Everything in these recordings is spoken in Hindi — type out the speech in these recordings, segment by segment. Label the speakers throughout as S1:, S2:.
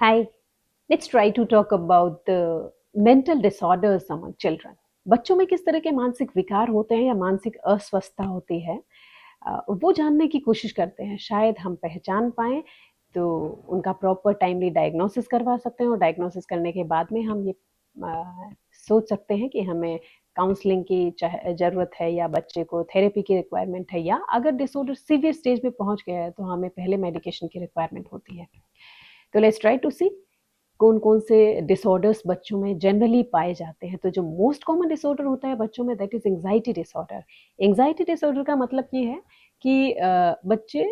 S1: Hi, let's try to talk about the mental disorders among children. बच्चों में किस तरह के मानसिक विकार होते हैं या मानसिक अस्वस्थता होती है, वो जानने की कोशिश करते हैं। शायद हम पहचान पाएँ तो उनका प्रॉपर टाइमली डायग्नोसिस करवा सकते हैं और डायग्नोसिस करने के बाद में हम ये सोच सकते हैं कि हमें काउंसलिंग की ज़रूरत है या बच्चे को थेरेपी की रिक्वायरमेंट है, या अगर डिसऑर्डर सीवियर स्टेज में पहुँच गया है तो हमें पहले मेडिकेशन की रिक्वायरमेंट होती है। तो लेट्स ट्राई टू सी कौन-कौन से डिसऑर्डर्स बच्चों में जनरली पाए जाते हैं। तो जो मोस्ट कॉमन डिसऑर्डर होता है बच्चों में, that is anxiety disorder. Anxiety disorder का मतलब ये है कि बच्चे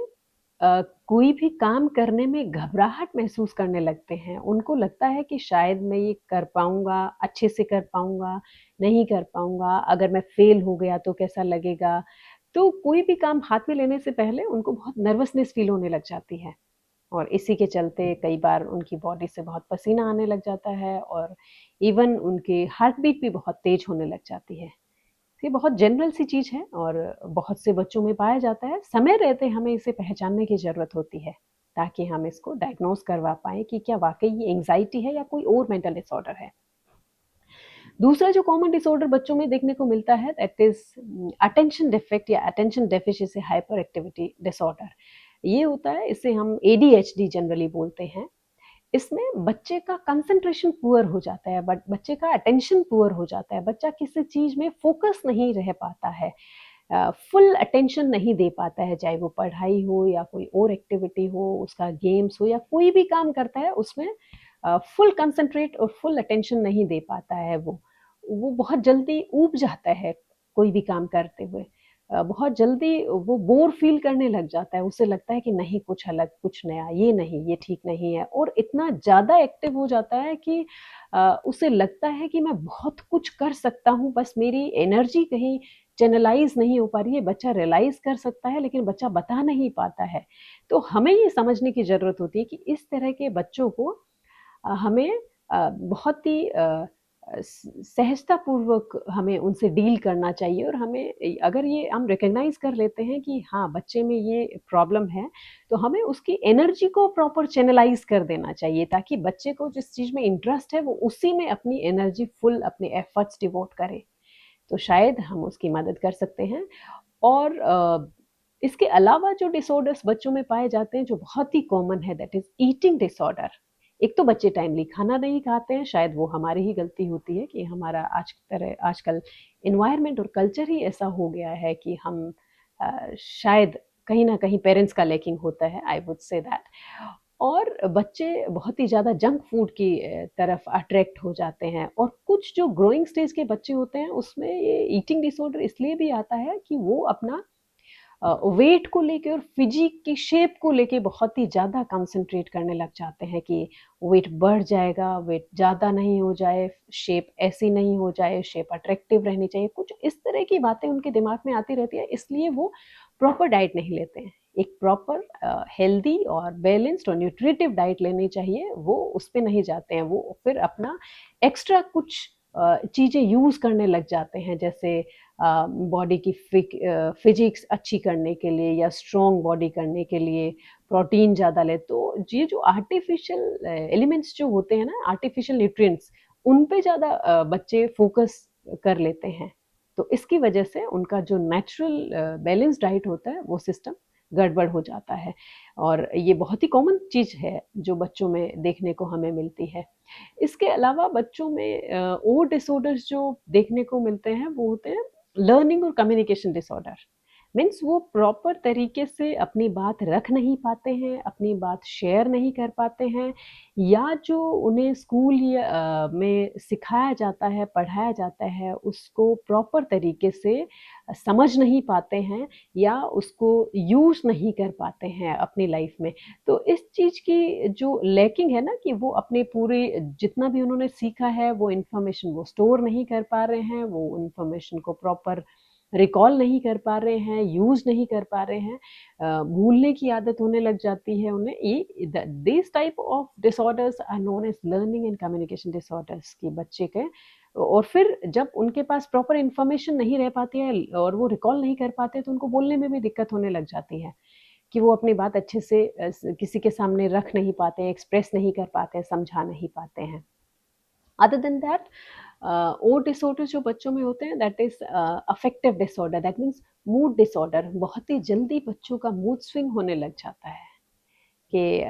S1: कोई भी काम करने में घबराहट महसूस करने लगते हैं। उनको लगता है कि शायद मैं ये कर पाऊँगा, अच्छे से कर पाऊँगा, नहीं कर पाऊँगा, अगर मैं फेल हो गया तो कैसा लगेगा? तो कोई भी काम हाथ में लेने से पहले उनको बहुत नर्वसनेस फ़ील होने लग जाती है। और इसी के चलते कई बार उनकी बॉडी से बहुत पसीना आने लग जाता है और इवन उनकी हार्ट बीट भी बहुत तेज होने लग जाती है। ये बहुत जनरल सी चीज़ है और बहुत से बच्चों में पाया जाता है। समय रहते हमें इसे पहचानने की ज़रूरत होती है, ताकि हम इसको डायग्नोज़ करवा पाएँ कि क्या वाक़ई ये एंग्ज़ायटी है या कोई और मेंटल डिसऑर्डर है। दूसरा जो कॉमन डिसऑर्डर बच्चों में देखने को मिलता है, दैट इज़ अटेंशन डिफेक्ट या attention deficiency hyper activity disorder. ये होता है, इसे हम एडीएचडी जनरली बोलते हैं। इसमें बच्चे का कंसंट्रेशन पुअर हो जाता है, बट बच्चे का अटेंशन पुअर हो जाता है। बच्चा किसी चीज़ में फ़ोकस नहीं रह पाता है, फुल अटेंशन नहीं दे पाता है, चाहे वो पढ़ाई हो या कोई और एक्टिविटी हो, उसका गेम्स हो या कोई भी काम करता है उसमें फुल कंसंट्रेट और फुल अटेंशन नहीं दे पाता है वो। वो बहुत जल्दी ऊब जाता है कोई भी काम करते हुए। बहुत जल्दी वो बोर फ़ील करने लग जाता है, उसे लगता है कि नहीं कुछ अलग, कुछ नया, ये नहीं, ये ठीक नहीं है, और इतना ज़्यादा एक्टिव हो जाता है कि उसे लगता है कि मैं बहुत कुछ कर सकता हूँ, बस मेरी एनर्जी कहीं चैनलाइज़ नहीं हो पा रही है। बच्चा रियलाइज़ कर सकता है लेकिन बच्चा बता नहीं पाता है। तो हमें ये समझने की ज़रूरत होती है कि इस तरह के बच्चों को हमें बहुत ही सहजतापूर्वक हमें उनसे डील करना चाहिए, और हमें अगर ये हम रिकॉग्नाइज़ कर लेते हैं कि हाँ, बच्चे में ये प्रॉब्लम है, तो हमें उसकी एनर्जी को प्रॉपर चैनलाइज़ कर देना चाहिए, ताकि बच्चे को जिस चीज़ में इंटरेस्ट है, वो उसी में अपनी एनर्जी फुल अपने एफर्ट्स डिवोट करे। तो शायद हम उसकी मदद कर सकते हैं। और इसके अलावा जो डिसऑर्डर्स बच्चों में पाए जाते हैं, जो बहुत ही कॉमन है, दैट इज़ ईटिंग डिसऑर्डर। एक तो बच्चे टाइमली खाना नहीं खाते हैं, शायद वो हमारी ही गलती होती है कि हमारा आजकल एनवायरनमेंट और कल्चर ही ऐसा हो गया है कि हम शायद कहीं न कहीं पेरेंट्स का लैकिंग होता है, आई वुड से दैट। और बच्चे बहुत ही ज़्यादा जंक फूड की तरफ अट्रैक्ट हो जाते हैं, और कुछ जो ग्रोइंग स्टेज के बच्चे होते हैं, उसमें ये ईटिंग डिसऑर्डर इसलिए भी आता है कि वो अपना वेट को लेके और फिजिक की शेप को लेके बहुत ही ज़्यादा कंसंट्रेट करने लग जाते हैं कि वेट बढ़ जाएगा, वेट ज़्यादा नहीं हो जाए, शेप ऐसी नहीं हो जाए, शेप अट्रैक्टिव रहनी चाहिए। कुछ इस तरह की बातें उनके दिमाग में आती रहती है, इसलिए वो प्रॉपर डाइट नहीं लेते हैं। एक प्रॉपर हेल्दी और बैलेंस्ड और न्यूट्रिटिव डाइट लेनी चाहिए, वो उस पे नहीं जाते हैं। वो फिर अपना एक्स्ट्रा कुछ चीज़ें यूज़ करने लग जाते हैं, जैसे बॉडी की फिजिक्स अच्छी करने के लिए या स्ट्रॉन्ग बॉडी करने के लिए प्रोटीन ज़्यादा ले। तो ये जो आर्टिफिशियल एलिमेंट्स जो होते हैं ना, आर्टिफिशियल न्यूट्रिएंट्स, उन पे ज़्यादा बच्चे फोकस कर लेते हैं। तो इसकी वजह से उनका जो नेचुरल बैलेंस डाइट होता है, वो सिस्टम गड़बड़ हो जाता है, और ये बहुत ही कॉमन चीज़ है जो बच्चों में देखने को हमें मिलती है। इसके अलावा बच्चों में और डिसऑर्डर्स जो देखने को मिलते हैं, वो होते हैं लर्निंग और कम्युनिकेशन डिसऑर्डर। मीन्स वो प्रॉपर तरीके से अपनी बात रख नहीं पाते हैं, अपनी बात शेयर नहीं कर पाते हैं, या जो उन्हें स्कूल या में सिखाया जाता है, पढ़ाया जाता है, उसको प्रॉपर तरीके से समझ नहीं पाते हैं या उसको यूज़ नहीं कर पाते हैं अपनी लाइफ में। तो इस चीज़ की जो लैकिंग है ना, कि वो अपने पूरे जितना भी उन्होंने सीखा है, वो इन्फॉर्मेशन वो स्टोर नहीं कर पा रहे हैं, वो इन्फॉर्मेशन को प्रॉपर रिकॉल नहीं कर पा रहे हैं, यूज़ नहीं कर पा रहे हैं, भूलने की आदत होने लग जाती है उन्हें। ये this type of disorders are known as learning and communication disorders, कि बच्चे के और फिर जब उनके पास प्रॉपर इन्फॉर्मेशन नहीं रह पाती है और वो रिकॉल नहीं कर पाते, तो उनको बोलने में भी दिक्कत होने लग जाती है। कि वो अपनी बात अच्छे से किसी के सामने रख नहीं पाते हैं, एक्सप्रेस नहीं कर पाते हैं, समझा नहीं पाते हैं। अदर देन दैट और डिसऑर्डर जो बच्चों में होते हैं, that is affective disorder, that means mood disorder. बहुत ही जल्दी बच्चों का मूड स्विंग होने लग जाता है कि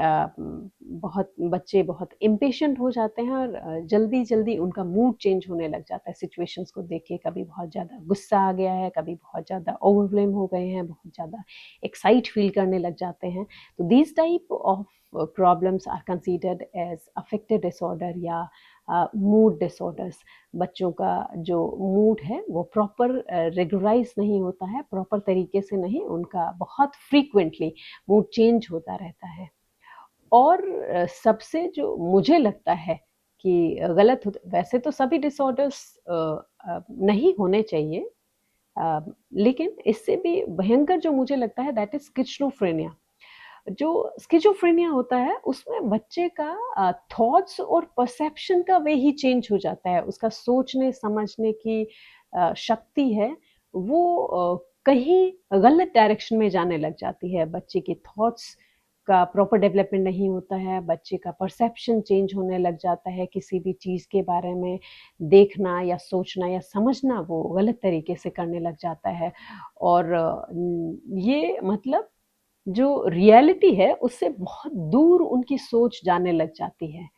S1: बहुत बच्चे बहुत इम्पेशेंट हो जाते हैं और जल्दी-जल्दी उनका मूड चेंज होने लग जाता है सिचुएशंस को देख के। कभी बहुत ज़्यादा गुस्सा आ गया है, कभी बहुत ज़्यादा ओवरव्हेलम हो गए हैं, बहुत ज़्यादा एक्साइट फील करने लग जाते हैं। तो these type of problems are considered as affective disorder या मूड डिसऑर्डर्स। बच्चों का जो मूड है वो प्रॉपर रेगुलराइज़ नहीं होता है, प्रॉपर तरीके से नहीं, उनका बहुत फ्रीक्वेंटली मूड चेंज होता रहता है। और सबसे जो मुझे लगता है कि गलत होता, वैसे तो सभी डिसऑर्डर्स नहीं होने चाहिए, लेकिन इससे भी भयंकर जो मुझे लगता है दैट इज़ स्किज़ोफ्रेनिया। जो स्किज़ोफ्रेनिया होता है उसमें बच्चे का थॉट्स और परसेप्शन का वे ही चेंज हो जाता है। उसका सोचने समझने की शक्ति है वो कहीं गलत डायरेक्शन में जाने लग जाती है। बच्चे के थॉट्स का प्रॉपर डेवलपमेंट नहीं होता है, बच्चे का परसेप्शन चेंज होने लग जाता है, किसी भी चीज़ के बारे में देखना या सोचना या समझना वो गलत तरीके से करने लग जाता है। और ये मतलब जो रियलिटी है उससे बहुत दूर उनकी सोच जाने लग जाती है।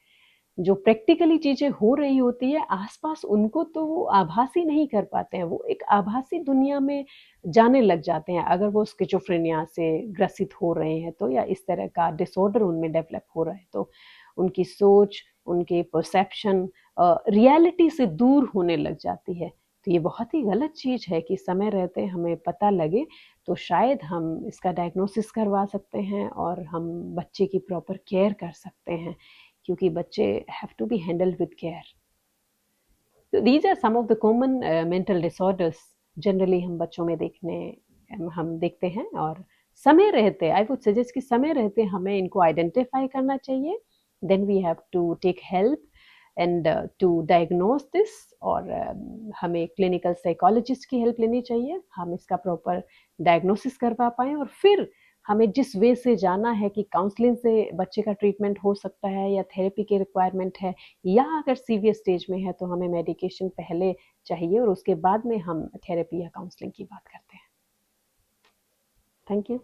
S1: जो प्रैक्टिकली चीज़ें हो रही होती है आस-पास उनको तो वो आभास ही नहीं कर पाते हैं, वो एक आभासी दुनिया में जाने लग जाते हैं अगर वो स्किज़ोफ्रेनिया से ग्रसित हो रहे हैं तो, या इस तरह का डिसऑर्डर उनमें डेवलप हो रहा है तो। उनकी सोच, उनके परसेप्शन रियलिटी से दूर होने लग जाती है। तो ये बहुत ही गलत चीज़ है कि समय रहते हमें पता लगे तो शायद हम इसका डायग्नोसिस करवा सकते हैं और हम बच्चे की प्रॉपर केयर कर सकते हैं, क्योंकि बच्चे have to be handled with care. तो these are some of the common mental disorders generally हम बच्चों में हम देखते हैं। और समय रहते आई वुड सजेस्ट कि समय रहते हमें इनको आइडेंटिफाई करना चाहिए, then we have to take help and to diagnose this. और हमें क्लिनिकल साइकोलॉजिस्ट की हेल्प लेनी चाहिए, हम इसका प्रॉपर डायग्नोसिस करवा पाएँ और फिर हमें जिस वे से जाना है कि काउंसलिंग से बच्चे का ट्रीटमेंट हो सकता है या थेरेपी की रिक्वायरमेंट है, या अगर सीवियर स्टेज में है तो हमें मेडिकेशन पहले चाहिए और उसके बाद में हम थेरेपी या काउंसलिंग की बात करते हैं। Thank you.